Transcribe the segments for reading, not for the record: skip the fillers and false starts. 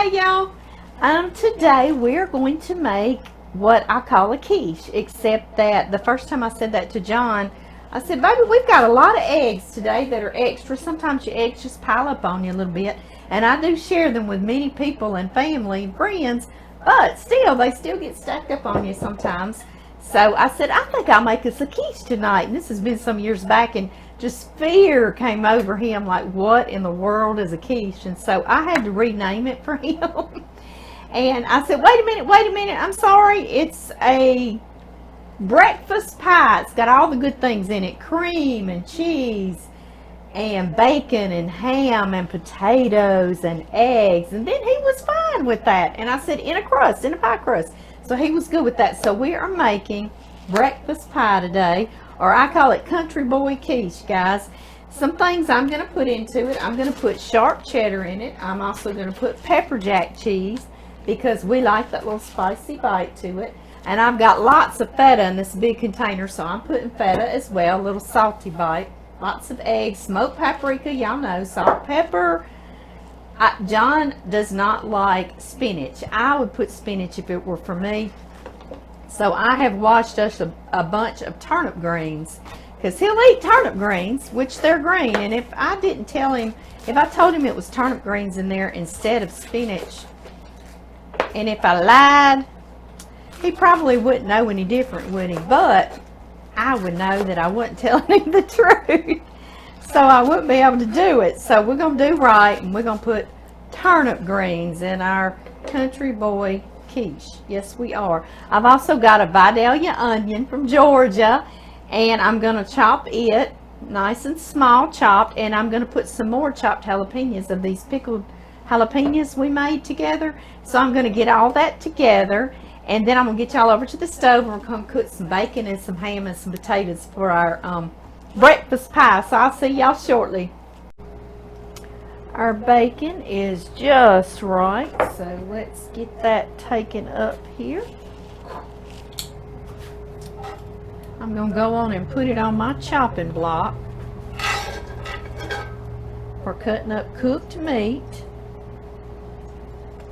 Hey y'all, today we're going to make what I call a quiche, except that the first time I said that to John, I said, baby, we've got a lot of eggs today that are extra. Sometimes your eggs just pile up on you a little bit, and I do share them with many people and family and friends, but still, they still get stacked up on you sometimes. So I said, I think I'll make us a quiche tonight, and this has been some years back, and just fear came over him, like, what in the world is a quiche? And so I had to rename it for him. And I said, wait a minute, I'm sorry, it's a breakfast pie. It's got all the good things in it, cream and cheese and bacon and ham and potatoes and eggs. And then he was fine with that. And I said, in a pie crust. So he was good with that. So we are making breakfast pie today, or I call it country boy quiche, guys. Some things I'm going to put into it. I'm going to put sharp cheddar in it. I'm also going to put pepper jack cheese because we like that little spicy bite to it. And I've got lots of feta in this big container, so I'm putting feta as well, a little salty bite. Lots of eggs, smoked paprika, y'all know, salt, pepper. John does not like spinach. I would put spinach if it were for me. So I have washed us a bunch of turnip greens because he'll eat turnip greens, which they're green. And if I told him it was turnip greens in there instead of spinach, and if I lied, he probably wouldn't know any different, would he? But I would know that I wasn't telling him the truth. So I wouldn't be able to do it. So we're going to do right, and we're going to put turnip greens in our country boy quiche. Yes, we are. I've also got a Vidalia onion from Georgia, and I'm going to chop it nice and small chopped, and I'm going to put some more chopped jalapenos of these pickled jalapenos we made together. So I'm going to get all that together, and then I'm going to get y'all over to the stove, and we're going to cook some bacon and some ham and some potatoes for our breakfast pie. So I'll see y'all shortly. Our bacon is just right, so let's get that taken up here. I'm going to go on and put it on my chopping block for cutting up cooked meat,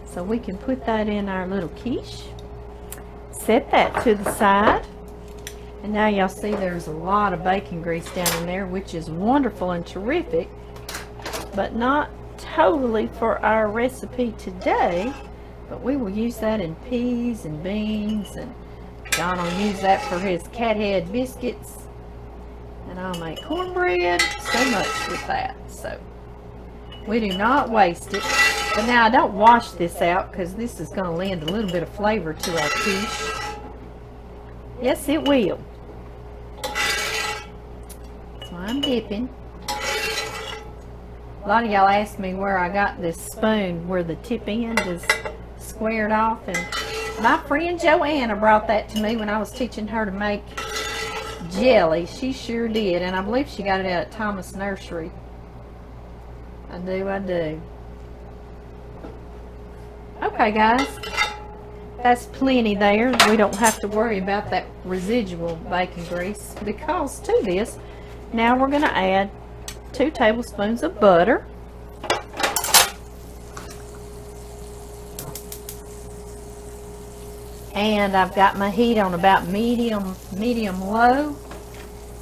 so we can put that in our little quiche. Set that to the side, and now y'all see there's a lot of bacon grease down in there, which is wonderful and terrific, but not totally for our recipe today. But we will use that in peas and beans, and John will use that for his cat head biscuits, and I'll make cornbread. So much with that, so we do not waste it. But now I don't wash this out because this is going to lend a little bit of flavor to our quiche. Yes, it will. So I'm dipping. A lot of y'all asked me where I got this spoon where the tip end is squared off, and my friend Joanna brought that to me when I was teaching her to make jelly. She sure did, and I believe she got it out at Thomas Nursery. I do. Okay, guys, that's plenty there. We don't have to worry about that residual bacon grease, because to this, now we're going to add 2 tablespoons of butter. And I've got my heat on about medium low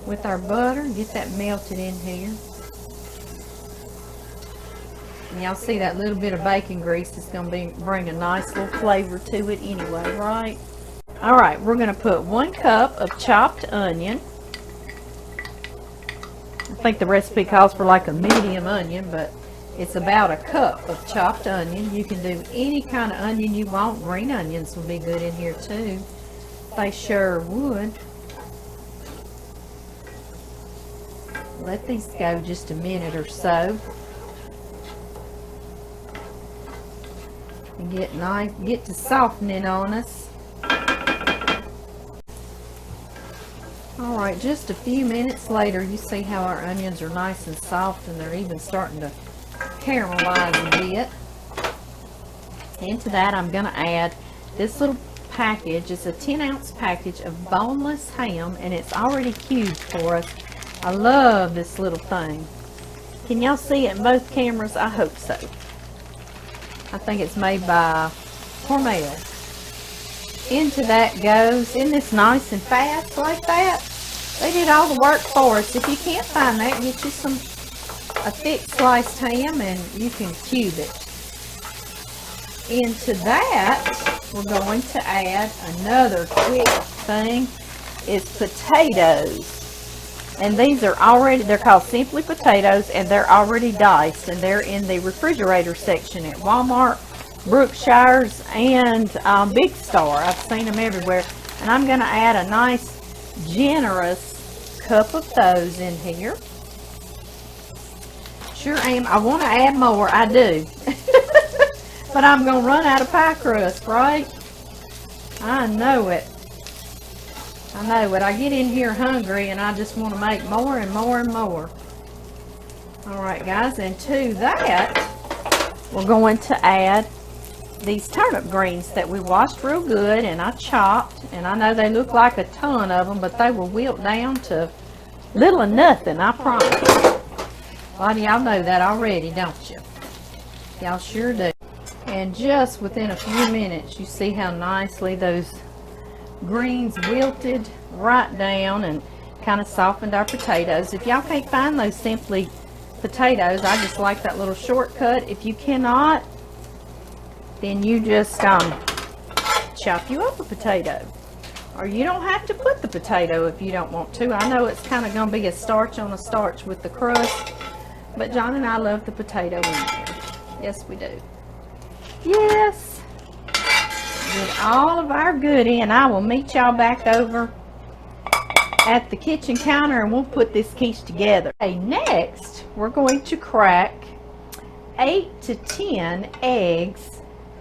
with our butter. Get that melted in here. And y'all see that little bit of bacon grease is going to bring a nice little flavor to it anyway, right? Alright, we're going to put 1 cup of chopped onion. I think the recipe calls for like a medium onion, but it's about 1 cup of chopped onion. You can do any kind of onion you want. Green onions will be good in here too. They sure would. Let these go just a minute or so. And get to softening on us. Alright, just a few minutes later, you see how our onions are nice and soft, and they're even starting to caramelize a bit. Into that, I'm going to add this little package. It's a 10-ounce package of boneless ham, and it's already cubed for us. I love this little thing. Can y'all see it in both cameras? I hope so. I think it's made by Hormel. Into that goes, isn't this nice and fast like that? They did all the work for us. If you can't find that, get you a thick sliced ham and you can cube it. Into that, we're going to add another quick thing. It's potatoes. And these are already, they're called Simply Potatoes, and they're already diced, and they're in the refrigerator section at Walmart, Brookshire's, and Big Star. I've seen them everywhere. And I'm going to add a nice, generous cup of those in here. Sure am. I want to add more. I do. But I'm going to run out of pie crust, right? I know it. I know it. I get in here hungry and I just want to make more and more and more. Alright guys, and to that, we're going to add these turnip greens that we washed real good and I chopped. And I know they look like a ton of them, but they will wilt down to little or nothing, I promise. A lot of y'all know that already, don't you? Y'all sure do. And just within a few minutes, you see how nicely those greens wilted right down and kind of softened our potatoes. If y'all can't find those Simply Potatoes, I just like that little shortcut. If you cannot, then you just chop you up a potato. Or you don't have to put the potato if you don't want to. I know it's kind of going to be a starch on a starch with the crust, but John and I love the potato in there. Yes, we do. Yes. Get all of our goodie, and I will meet y'all back over at the kitchen counter and we'll put this quiche together. Okay, next we're going to crack 8 to 10 eggs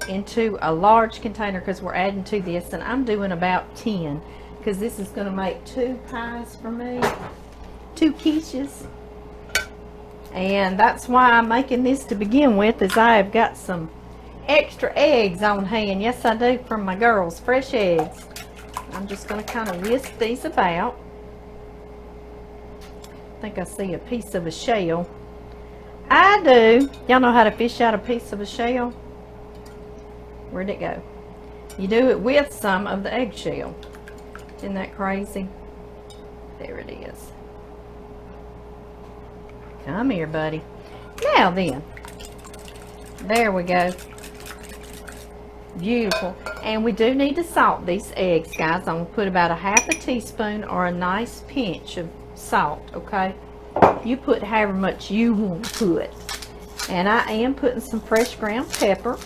into a large container because we're adding to this, and I'm doing about 10 because this is going to make 2 pies for me, 2 quiches. And that's why I'm making this to begin with, is I have got some extra eggs on hand. Yes, I do, from my girls, fresh eggs. I'm just going to kind of whisk these about. I think I see a piece of a shell. I do. Y'all know how to fish out a piece of a shell? Where'd it go? You do it with some of the eggshell. Isn't that crazy? There it is. Come here, buddy. Now then. There we go. Beautiful. And we do need to salt these eggs, guys. I'm going to put about a half a teaspoon or a nice pinch of salt, okay? You put however much you want to put. And I am putting some fresh ground pepper.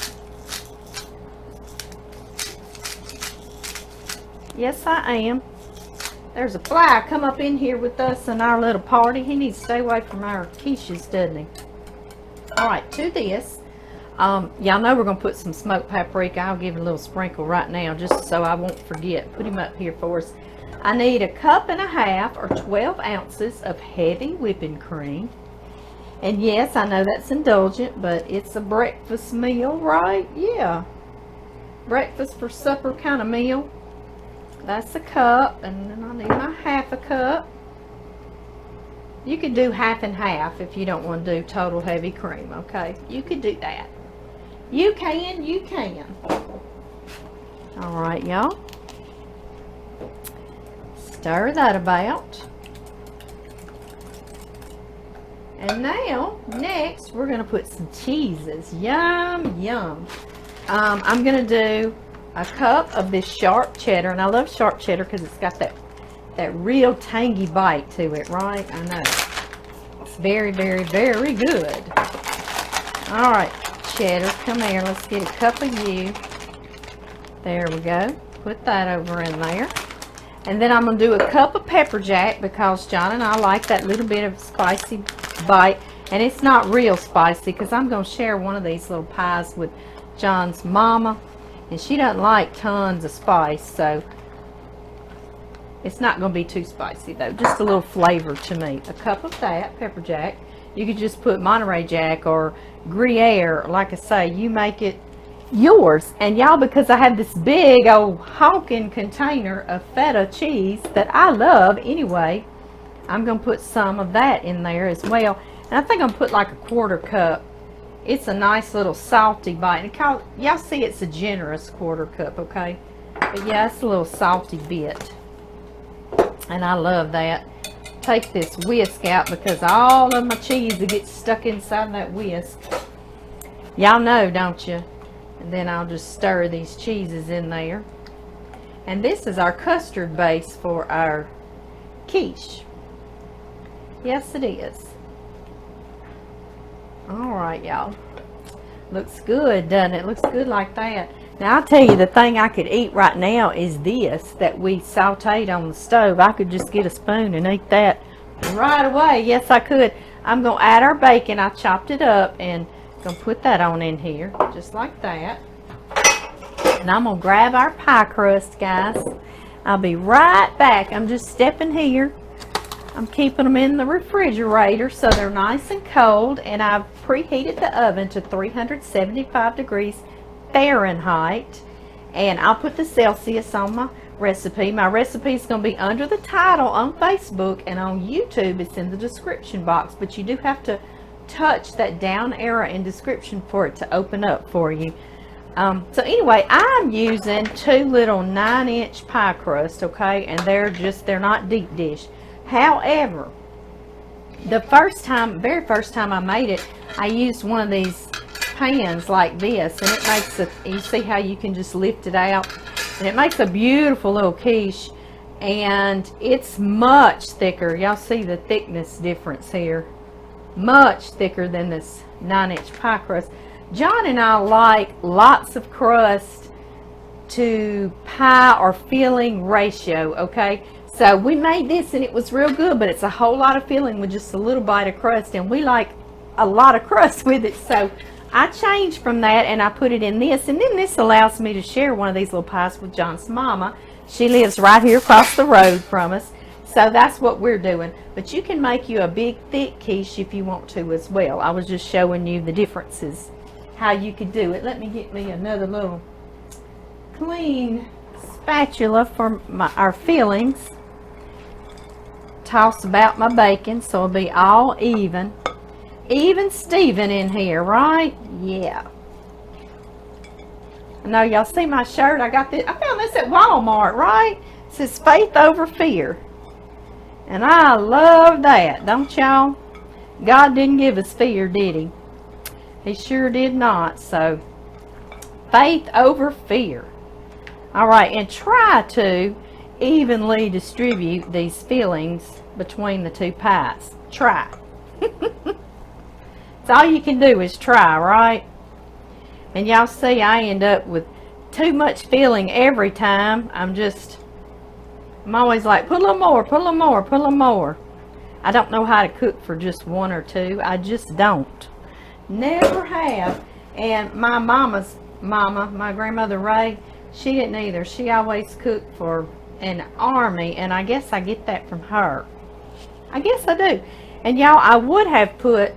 Yes, I am. There's a fly come up in here with us in our little party. He needs to stay away from our quiches, doesn't he? Alright, to this, y'all know we're going to put some smoked paprika. I'll give it a little sprinkle right now just so I won't forget. Put him up here for us. I need 1.5 cups or 12 ounces of heavy whipping cream. And yes, I know that's indulgent, but it's a breakfast meal, right? Yeah. Breakfast for supper kind of meal. That's 1 cup, and then I need my 1/2 cup. You could do half and half if you don't want to do total heavy cream, okay? You could do that. You can, you can. Alright, y'all. Stir that about. And now, next, we're going to put some cheeses. Yum, yum. I'm going to do 1 cup of this sharp cheddar, and I love sharp cheddar because it's got that real tangy bite to it, right? I know. It's very, very, very good. All right, cheddar, come here. Let's get 1 cup of you. There we go. Put that over in there. And then I'm going to do 1 cup of pepper jack because John and I like that little bit of spicy bite. And it's not real spicy because I'm going to share one of these little pies with John's mama. And she doesn't like tons of spice, so it's not going to be too spicy though. Just a little flavor to me. 1 cup of that, pepper jack. You could just put Monterey Jack or Gruyere. Like I say, you make it yours. And y'all, because I have this big old honking container of feta cheese that I love anyway, I'm going to put some of that in there as well. And I think I'm going to put like 1/4 cup it's a nice little salty bite. And y'all see it's a generous 1/4 cup, okay? But yeah, it's a little salty bit. And I love that. Take this whisk out because all of my cheese gets stuck inside that whisk. Y'all know, don't you? And then I'll just stir these cheeses in there. And this is our custard base for our quiche. Yes, it is. Alright, y'all. Looks good, doesn't it? Looks good like that. Now, I'll tell you, the thing I could eat right now is this that we sauteed on the stove. I could just get a spoon and eat that right away. Yes, I could. I'm going to add our bacon. I chopped it up and going to put that on in here, just like that. And I'm going to grab our pie crust, guys. I'll be right back. I'm just stepping here. I'm keeping them in the refrigerator so they're nice and cold. And I've preheated the oven to 375 degrees Fahrenheit. And I'll put the Celsius on my recipe. My recipe is going to be under the title on Facebook, and on YouTube it's in the description box. But you do have to touch that down arrow in description for it to open up for you. So anyway, I'm using 2 little 9-inch pie crust, okay, and they're not deep dish. However, the very first time I made it, I used one of these pans like this, and it makes you see how you can just lift it out, and it makes a beautiful little quiche, and it's much thicker. Y'all see the thickness difference here, much thicker than this 9-inch pie crust. John and I like lots of crust to pie or filling ratio, okay? So we made this and it was real good, but it's a whole lot of filling with just a little bite of crust, and we like a lot of crust with it. So I changed from that and I put it in this, and then this allows me to share one of these little pies with John's mama. She lives right here across the road from us. So that's what we're doing. But you can make you a big thick quiche if you want to as well. I was just showing you the differences, how you could do it. Let me get me another little clean spatula for our fillings. Toss about my bacon so it'll be all even Steven in here, right? Yeah. I know y'all see my shirt. I found this at Walmart, right? It says faith over fear, and I love that, don't y'all? God didn't give us fear, did he? He sure did not. So faith over fear. All right, and try to evenly distribute these fillings between the 2 pies. Try. It's all you can do is try, right? And y'all see I end up with too much filling every time. I'm always like, put a little more, put a little more, put a little more. I don't know how to cook for just 1 or 2. I just don't. Never have. And my mama's mama, my grandmother Ray, she didn't either. She always cooked for an army, and I guess I get that from her. I guess I do. And y'all, I would have put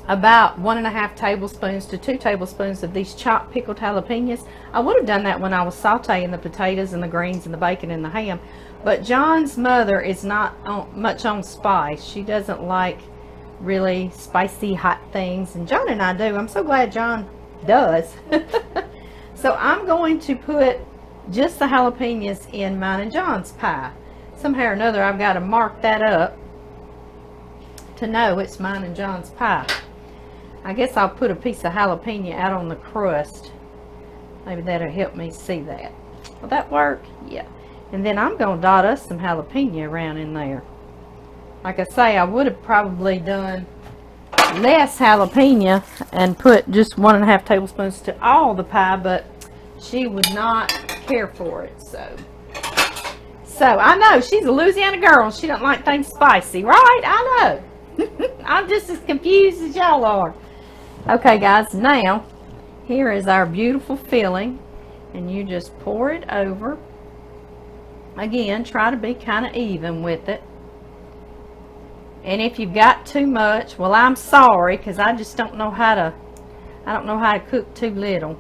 about 1.5 tablespoons to 2 tablespoons of these chopped pickled jalapenos. I would have done that when I was sauteing the potatoes and the greens and the bacon and the ham. But John's mother is not much on spice. She doesn't like really spicy hot things, and John and I do. I'm so glad John does. So I'm going to put just the jalapenos in mine and John's pie. Somehow or another I've got to mark that up to know it's mine and John's pie. I guess I'll put a piece of jalapeno out on the crust. Maybe that'll help me see that. Will that work? Yeah. And then I'm going to dot us some jalapeno around in there. Like I say, I would have probably done less jalapeno and put just 1.5 tablespoons to all the pie, but she would not care for it. So I know she's a Louisiana girl. She don't like things spicy, right? I know. I'm just as confused as y'all are. Okay, guys, now here is our beautiful filling, and you just pour it over. Again, try to be kind of even with it. And if you've got too much, well, I'm sorry, because I just don't know how to cook too little.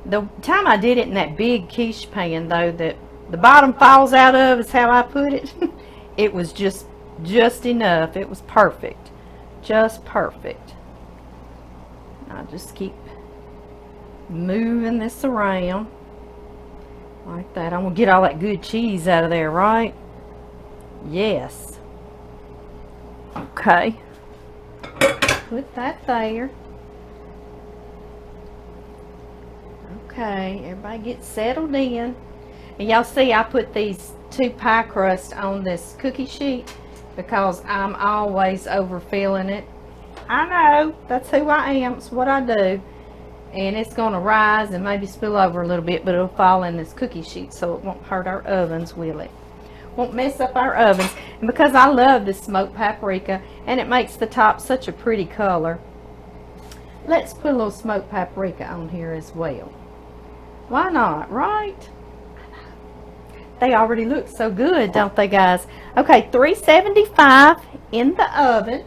The time I did it in that big quiche pan, though, that the bottom falls out of is how I put it. It was just enough. It was perfect. Just perfect. I'll just keep moving this around like that. I'm gonna get all that good cheese out of there, right? Yes. Okay. Put that there. Okay, everybody get settled in. And y'all see I put these 2 pie crusts on this cookie sheet because I'm always overfilling it. I know, that's who I am. It's what I do. And it's going to rise and maybe spill over a little bit, but it'll fall in this cookie sheet so it won't hurt our ovens, will it? Won't mess up our ovens. And because I love this smoked paprika and it makes the top such a pretty color, let's put a little smoked paprika on here as well. Why not, right? They already look so good, don't they, guys? Okay, 375 in the oven.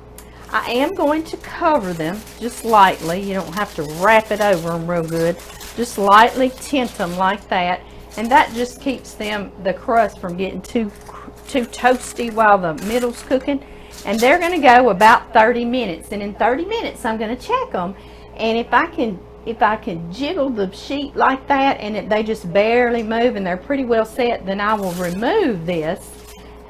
I am going to cover them just lightly. You don't have to wrap it over them real good. Just lightly tint them like that. And that just keeps them, the crust, from getting too toasty while the middle's cooking. And they're going to go about 30 minutes. And in 30 minutes, I'm going to check them. And if I can jiggle the sheet like that and they just barely move and they're pretty well set, then I will remove this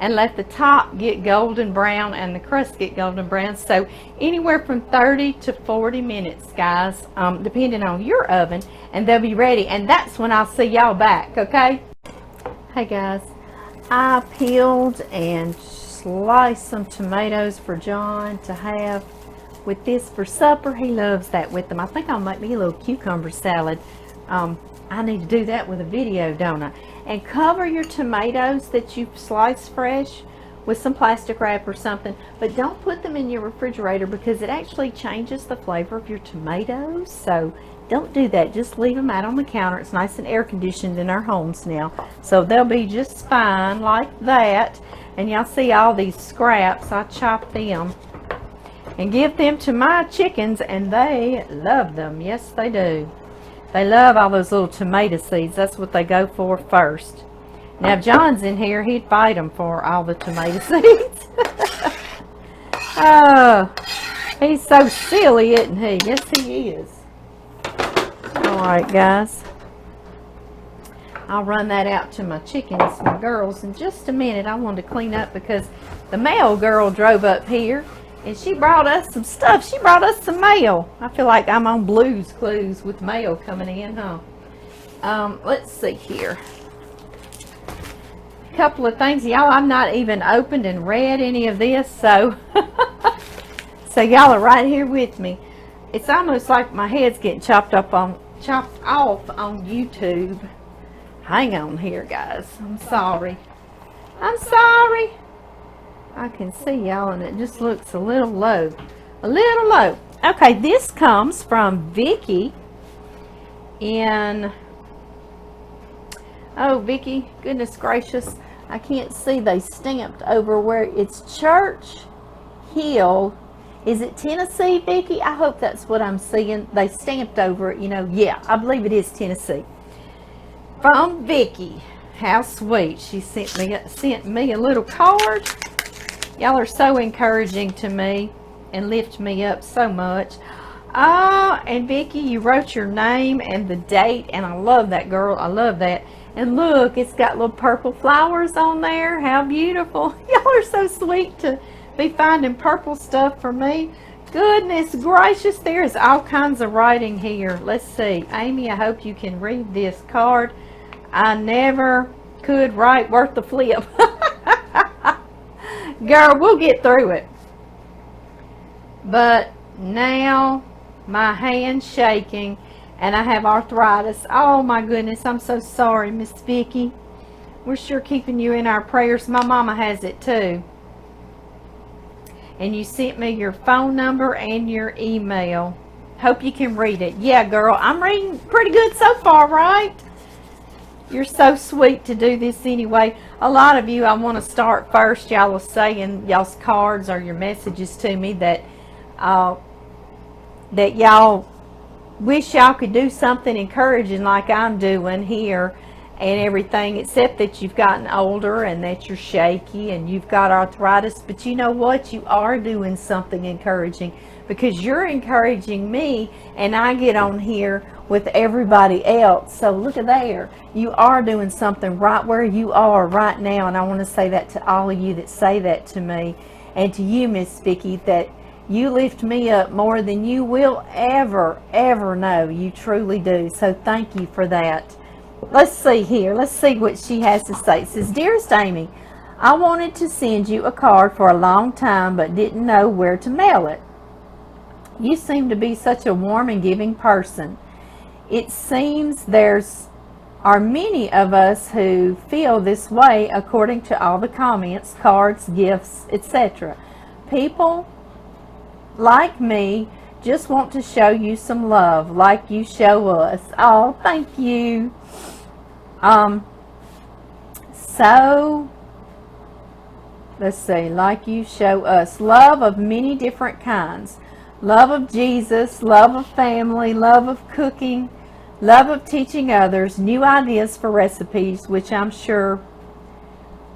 and let the top get golden brown and the crust get golden brown. So anywhere from 30 to 40 minutes, guys, depending on your oven, and they'll be ready. And that's when I'll see y'all back, okay? Hey guys, I peeled and sliced some tomatoes for John to have with this for supper. He loves that with them. I think I'll make me a little cucumber salad. I need to do that with a video, don't I? And cover your tomatoes that you've sliced fresh with some plastic wrap or something, but don't put them in your refrigerator because it actually changes the flavor of your tomatoes. So don't do that. Just leave them out on the counter. It's nice and air conditioned in our homes now, so they'll be just fine like that. And y'all see all these scraps, I chop them and give them to my chickens, and they love them. Yes, they do. They love all those little tomato seeds. That's what they go for first. Now, if John's in here, he'd fight them for all the tomato seeds. Oh, he's so silly, isn't he? Yes, he is. All right, guys. I'll run that out to my chickens, my girls, in just a minute. I wanted to clean up because the mail girl drove up here and she brought us some stuff. She brought us some mail. I feel like I'm on Blue's Clues with mail coming in, huh? Let's see here. A couple of things. Y'all, I've not even opened and read any of this, so so y'all are right here with me. It's almost like my head's getting chopped off on YouTube. Hang on here, guys. I'm sorry. I'm sorry. I can see y'all, and it just looks a little low. A little low. Okay, this comes from Vicky in... Oh, Vicky, goodness gracious. I can't see. They stamped over where it's Church Hill. Is it Tennessee, Vicky? I hope that's what I'm seeing. They stamped over it, you know. Yeah, I believe it is Tennessee. From Vicky. How sweet. She sent me a little card. Y'all are so encouraging to me and lift me up so much. And Vicky, you wrote your name and the date, and I love that, girl. I love that. And look, it's got little purple flowers on there. How beautiful. Y'all are so sweet to be finding purple stuff for me. Goodness gracious, there is all kinds of writing here. Let's see. Amy, I hope you can read this card. I never could write worth the flip. Girl, we'll get through it. But now my hand's shaking and I have arthritis. Oh my goodness, I'm so sorry, Miss Vicky. We're sure keeping you in our prayers. My mama has it too. And you sent me your phone number and your email. Hope you can read it. Yeah, girl, I'm reading pretty good so far, right? You're so sweet to do this anyway. A lot of you, I want to start first. Y'all are saying y'all's cards or your messages to me that that y'all wish y'all could do something encouraging like I'm doing here. and everything, except that you've gotten older and that you're shaky and you've got arthritis. But you know what? You are doing something encouraging, because you're encouraging me, and I get on here with everybody else. So look at there. You are doing something right where you are right now, and I want to say that to all of you that say that to me, and to you, Miss Vicki, that you lift me up more than you will ever know. You truly do. So thank you for that. Let's see here. Let's see what she has to say. It says, "Dearest Amy, I wanted to send you a card for a long time, but didn't know where to mail it. You seem to be such a warm and giving person. It seems are many of us who feel this way, according to all the comments, cards, gifts, etc. People like me just want to show you some love, like you show us." Oh, thank you. So let's see, like you show us love of many different kinds. Love of Jesus, love of family, love of cooking, love of teaching others, new ideas for recipes, which I'm sure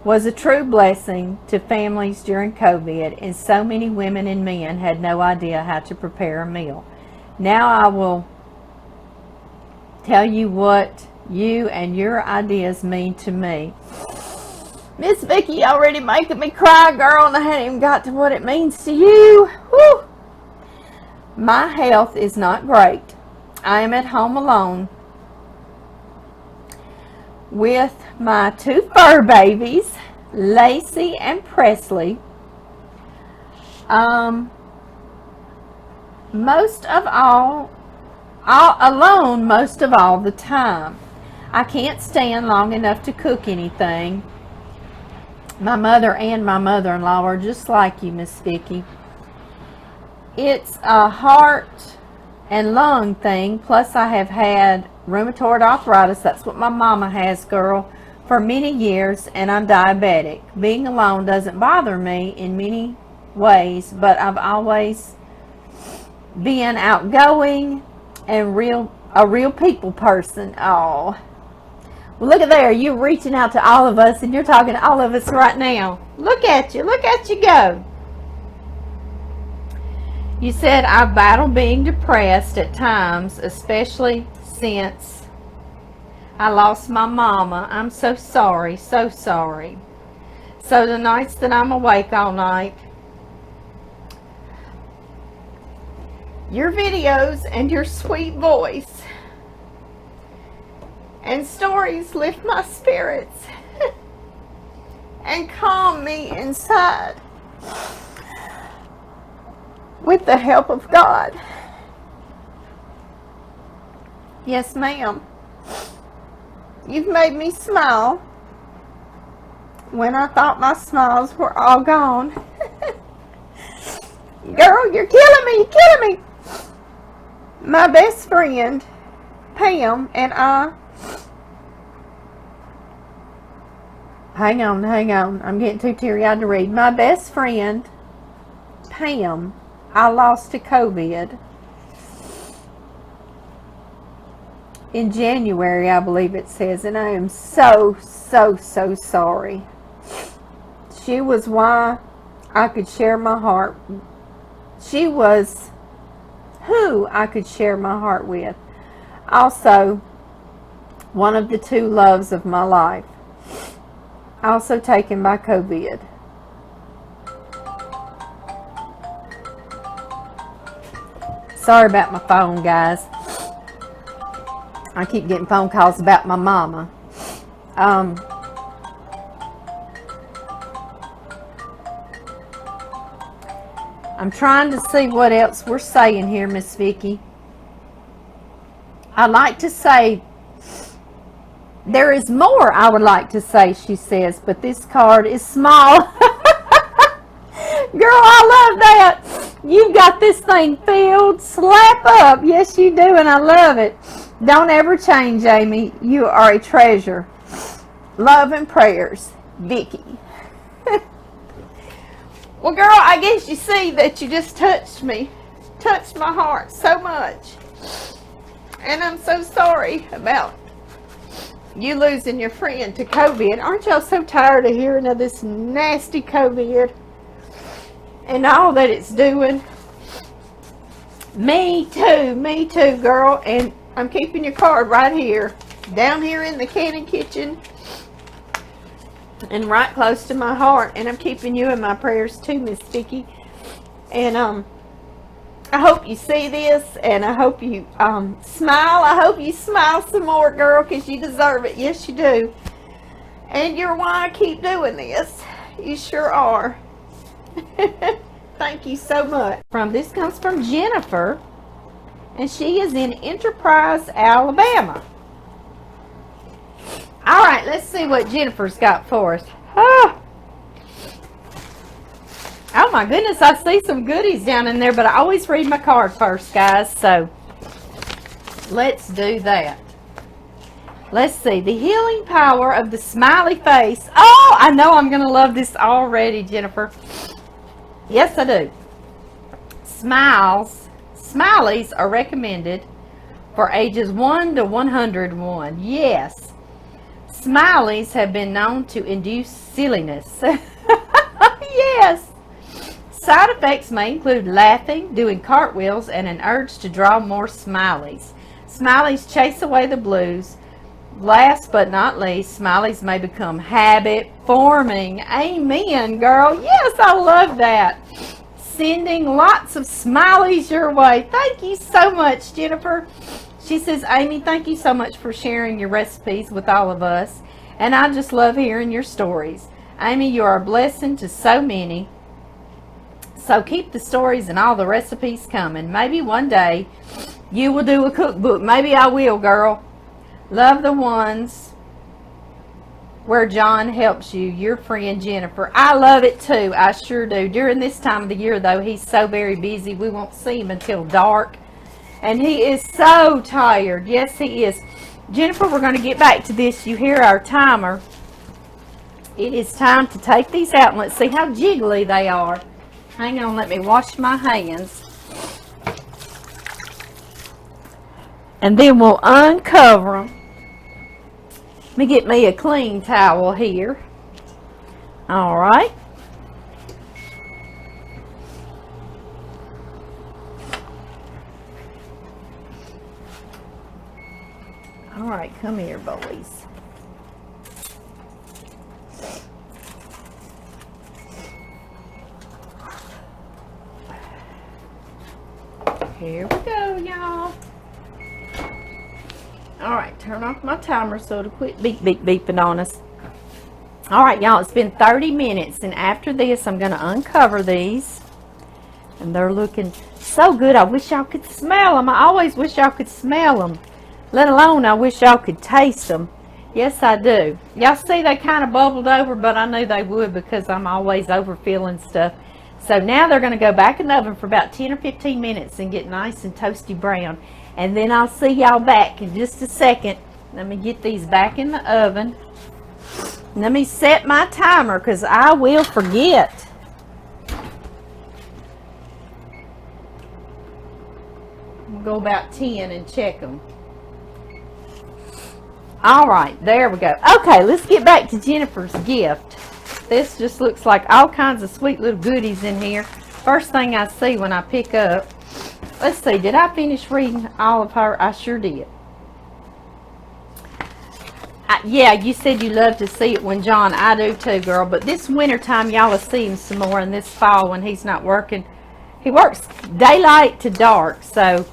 was a true blessing to families during COVID, and so many women and men had no idea how to prepare a meal. Now I will tell you what you and your ideas mean to me. Miss Vicki already making me cry, girl, and I hadn't even got to what it means to you. Whew. My health is not great. I am at home alone with my two fur babies, Lacey and Presley. Alone most of all the time. I can't stand long enough to cook anything. My mother and my mother-in-law are just like you, Miss Vicki. It's a heart and lung thing, plus I have had rheumatoid arthritis, that's what my mama has, girl, for many years, and I'm diabetic. Being alone doesn't bother me in many ways, but I've always been outgoing and a real people person. Oh, well, look at there, you're reaching out to all of us, and you're talking to all of us right now. Look at you go. You said, "I battle being depressed at times, especially since I lost my mama. I'm so sorry, so sorry. So the nights that I'm awake all night, your videos and your sweet voice and stories lift my spirits and calm me inside. With the help of God." Yes, ma'am. You've made me smile when I thought my smiles were all gone. Girl, you're killing me, My best friend, Pam, and I... Hang on. I'm getting too teary-eyed to read. My best friend, Pam, I lost to COVID in January, I believe it says, and I am so sorry. She was why I could share my heart. She was who I could share my heart with. Also, one of the two loves of my life. Also taken by COVID. Sorry about my phone, guys. I keep getting phone calls about my mama. I'm trying to see what else we're saying here, Miss Vicki. I'd like to say, there is more I would like to say, she says, but this card is small. Girl, I love that. You've got this thing filled, slap up. Yes, you do, and I love it. Don't ever change, Amy. You are a treasure. Love and prayers, Vicki. Well, girl, I guess you see that you just touched me. Touched my heart so much. And I'm so sorry about you losing your friend to COVID. Aren't y'all so tired of hearing of this nasty COVID and all that it's doing? Me too, girl. And I'm keeping your card right here, down here in the canning kitchen, and right close to my heart. And I'm keeping you in my prayers too, Miss Vicky. And I hope you see this, and I hope you smile. I hope you smile some more, girl, because you deserve it. Yes, you do. And you're why I keep doing this. You sure are. Thank you so much. This comes from Jennifer, and she is in Enterprise, Alabama. All right, let's see what Jennifer's got for us. Oh my goodness, I see some goodies down in there, but I always read my card first, guys, so let's do that. Let's see, the healing power of the smiley face. Oh, I know I'm going to love this already, Jennifer. Yes, I do. Smileys are recommended for ages 1 to 101. Yes. Smileys have been known to induce silliness. Yes. Side effects may include laughing, doing cartwheels, and an urge to draw more smileys. Smileys chase away the blues. Last but not least, smileys may become habit forming. Amen, girl. Yes, I love that. Sending lots of smileys your way. Thank you so much, Jennifer. She says, Amy, thank you so much for sharing your recipes with all of us. And I just love hearing your stories. Amy, you are a blessing to so many. So keep the stories and all the recipes coming. Maybe one day you will do a cookbook. Maybe I will, girl. Love the ones where John helps you. Your friend Jennifer. I love it too. I sure do. During this time of the year, though, he's so very busy. We won't see him until dark. And he is so tired. Yes, he is. Jennifer, we're going to get back to this. You hear our timer. It is time to take these out. And let's see how jiggly they are. Hang on, let me wash my hands. And then we'll uncover them. Let me get me a clean towel here. All right. All right, come here, boys. Here we go, y'all. Alright, turn off my timer so it'll quit beeping on us. Alright, y'all, it's been 30 minutes, and after this, I'm going to uncover these. And they're looking so good. I wish y'all could smell them. I always wish y'all could smell them. Let alone, I wish y'all could taste them. Yes, I do. Y'all see they kind of bubbled over, but I knew they would because I'm always overfilling stuff. So now they're going to go back in the oven for about 10 or 15 minutes and get nice and toasty brown. And then I'll see y'all back in just a second. Let me get these back in the oven. Let me set my timer because I will forget. We'll go about 10 and check them. All right, there we go. Okay, let's get back to Jennifer's gift. This just looks like all kinds of sweet little goodies in here. First thing I see when I pick up. Let's see, did I finish reading all of her? I sure did. Yeah, you said you love to see it when John. I do too, girl. But this winter time, y'all will see him some more. And this fall when he's not working. He works daylight to dark. So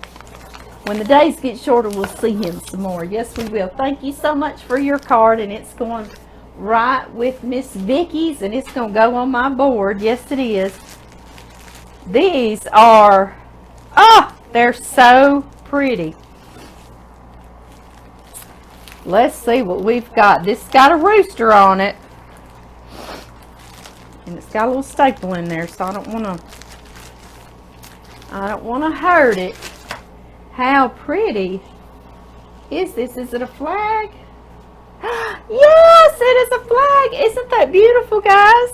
when the days get shorter, we'll see him some more. Yes, we will. Thank you so much for your card. And it's going right with Miss Vicky's, and it's going to go on my board. Yes, it is. These are, they're so pretty. Let's see what we've got. This got a rooster on it, and it's got a little staple in there, so I don't want to hurt it. How pretty is this? Is it a flag? Yes, it is a flag. Isn't that beautiful, guys?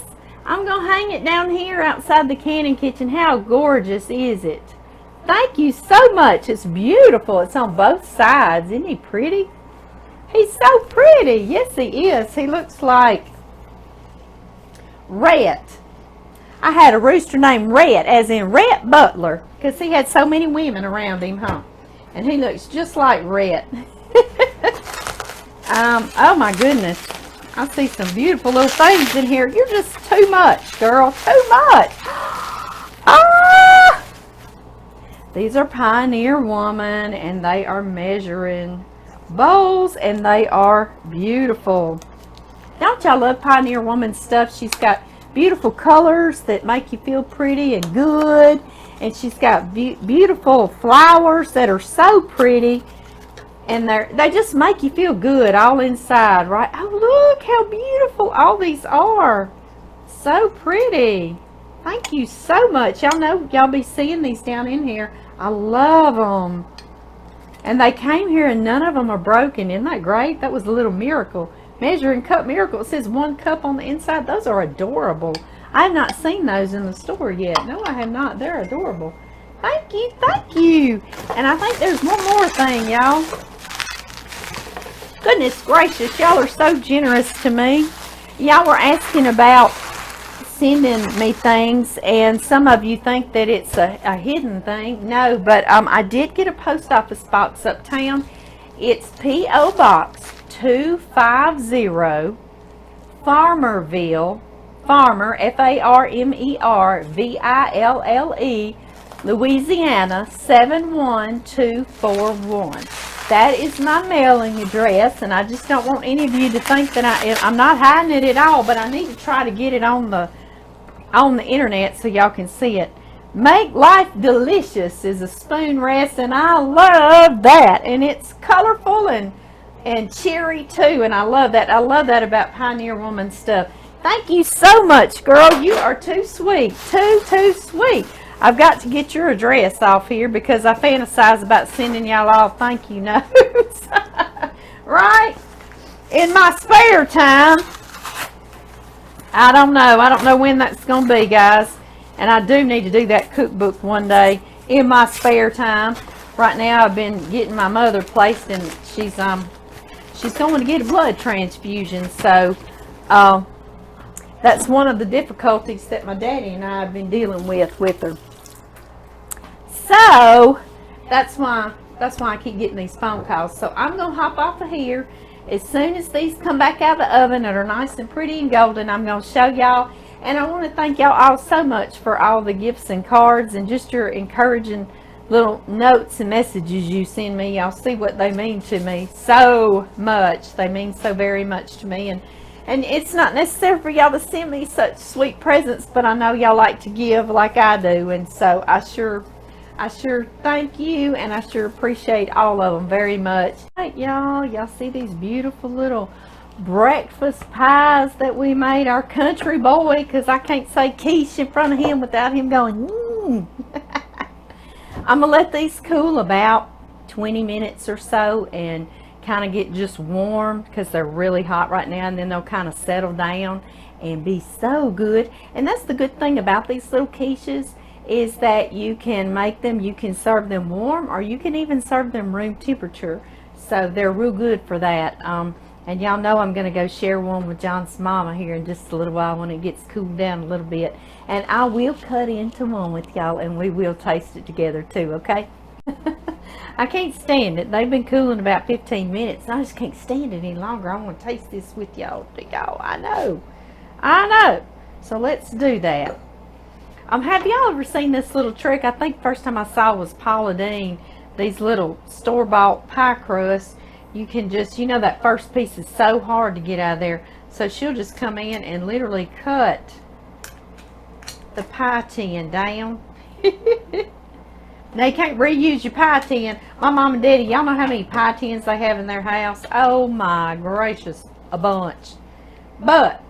I'm going to hang it down here outside the canning kitchen. How gorgeous is it? Thank you so much. It's beautiful. It's on both sides. Isn't he pretty? He's so pretty. Yes, he is. He looks like Rhett. I had a rooster named Rhett, as in Rhett Butler, because he had so many women around him, huh? And he looks just like Rhett. Oh my goodness. I see some beautiful little things in here. You're just too much, girl. Too much. Ah! These are Pioneer Woman, and they are measuring bowls, and they are beautiful. Don't y'all love Pioneer Woman stuff? She's got beautiful colors that make you feel pretty and good, and she's got beautiful flowers that are so pretty, and they just make you feel good all inside, right? Oh, look how beautiful all these are. So pretty. Thank you so much. Y'all know y'all be seeing these down in here. I love them. And they came here and none of them are broken. Isn't that great? That was a little miracle. Measuring cup miracle. It says 1 cup on the inside. Those are adorable. I have not seen those in the store yet. No, I have not. They're adorable. Thank you. Thank you. And I think there's one more thing, y'all. Goodness gracious. Y'all are so generous to me. Y'all were asking about sending me things, and some of you think that it's a hidden thing. No, but I did get a post office box uptown. It's P.O. Box 250, Farmerville, Farmer, Farmerville, Louisiana 71241. That is my mailing address, and I just don't want any of you to think that I'm not hiding it at all, but I need to try to get it on the internet so y'all can see it. Make Life Delicious is a spoon rest, and I love that, and it's colorful and cheery too, and I love that. I love that about Pioneer Woman stuff. Thank you so much, girl. You are too sweet. Too sweet. I've got to get your address off here because I fantasize about sending y'all all thank you notes. Right? In my spare time. I don't know when that's going to be, guys. And I do need to do that cookbook one day in my spare time. Right now I've been getting my mother placed, and she's going to get a blood transfusion. So that's one of the difficulties that my daddy and I have been dealing with her. So that's why I keep getting these phone calls. So I'm going to hop off of here. As soon as these come back out of the oven and are nice and pretty and golden, I'm going to show y'all. And I want to thank y'all all so much for all the gifts and cards and just your encouraging little notes and messages you send me. Y'all see what they mean to me so much. They mean so very much to me. And it's not necessary for y'all to send me such sweet presents, but I know y'all like to give like I do. And so I sure thank you, and I sure appreciate all of them very much. Right, y'all see these beautiful little breakfast pies that we made our country boy, because I can't say quiche in front of him without him going I'm gonna let these cool about 20 minutes or so and kind of get just warm, because they're really hot right now, and then they'll kind of settle down and be so good. And that's the good thing about these little quiches, is that you can make them, you can serve them warm, or you can even serve them room temperature. So they're real good for that. And y'all know I'm going to go share one with John's mama here in just a little while when it gets cooled down a little bit. And I will cut into one with y'all, and we will taste it together too, okay? I can't stand it. They've been cooling about 15 minutes. I just can't stand it any longer. I want to taste this with y'all. I know. So let's do that. Have y'all ever seen this little trick? I think the first time I saw was Paula Dean. These little store-bought pie crusts. You can just, that first piece is so hard to get out of there. So she'll just come in and literally cut the pie tin down. Now you can't reuse your pie tin. My mom and daddy, y'all know how many pie tins they have in their house? Oh my gracious, a bunch. But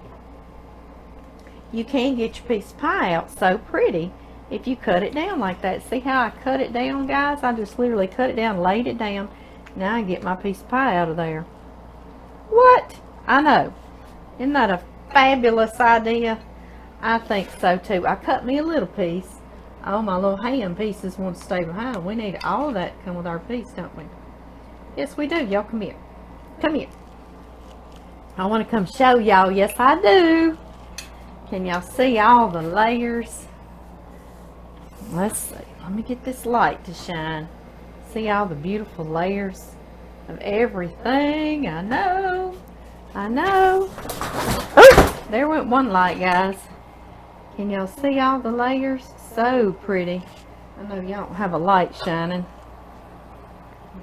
you can get your piece of pie out so pretty if you cut it down like that. See how I cut it down, guys? I just literally cut it down, laid it down. Now I get my piece of pie out of there. What? I know. Isn't that a fabulous idea? I think so too. I cut me a little piece. Oh, my little ham pieces want to stay behind. We need all of that to come with our piece, don't we? Yes, we do. Y'all come here. Come here. I want to come show y'all. Yes, I do. Can y'all see all the layers? Let's see. Let me get this light to shine. See all the beautiful layers of everything. I know. I know. Oh, there went one light, guys. Can y'all see all the layers? So pretty. I know y'all don't have a light shining.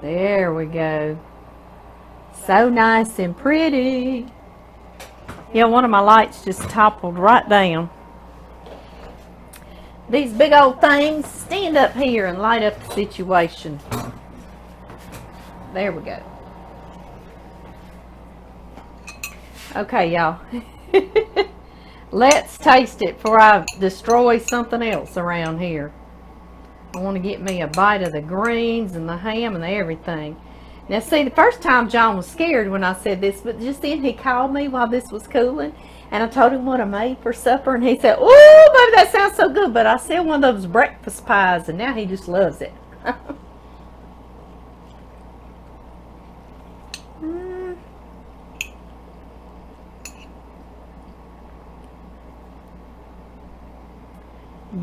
There we go. So nice and pretty. Yeah, one of my lights just toppled right down. These big old things stand up here and light up the situation. There we go. Okay, y'all. Let's taste it before I destroy something else around here. I want to get me a bite of the greens and the ham and everything. Now see, the first time John was scared when I said this, but just then he called me while this was cooling, and I told him what I made for supper, and he said, "Oh, baby, that sounds so good," but I said one of those breakfast pies, and now he just loves it.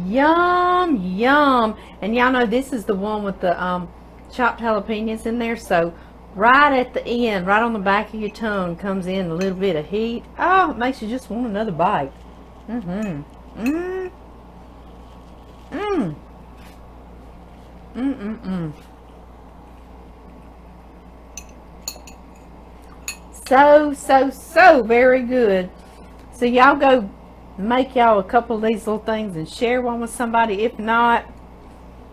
Yum, yum. And y'all know this is the one with the chopped jalapenos in there, so right at the end, right on the back of your tongue, comes in a little bit of heat. Oh, it makes you just want another bite. So very good. So y'all go make y'all a couple of these little things and share one with somebody. If not,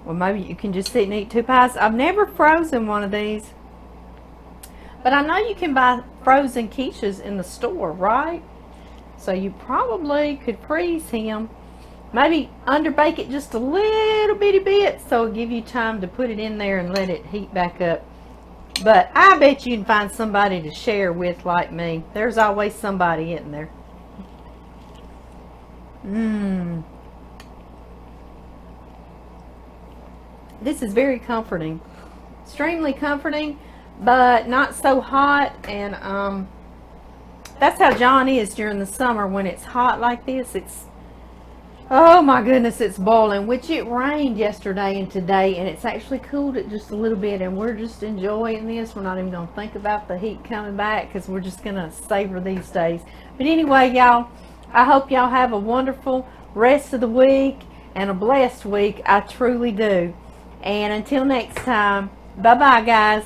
well, maybe you can just sit and eat two pies. I've never frozen one of these, but I know you can buy frozen quiches in the store, right? So you probably could freeze him, maybe underbake it just a little bitty bit so it'll give you time to put it in there and let it heat back up. But I bet you can find somebody to share with like me. There's always somebody in there. This is very comforting, extremely comforting, but not so hot. And that's how John is during the summer when it's hot like this. It's, oh my goodness, it's boiling, which it rained yesterday and today, and it's actually cooled it just a little bit, and we're just enjoying this. We're not even going to think about the heat coming back because we're just going to savor these days. But anyway, y'all, I hope y'all have a wonderful rest of the week and a blessed week. I truly do. And until next time, bye-bye, guys.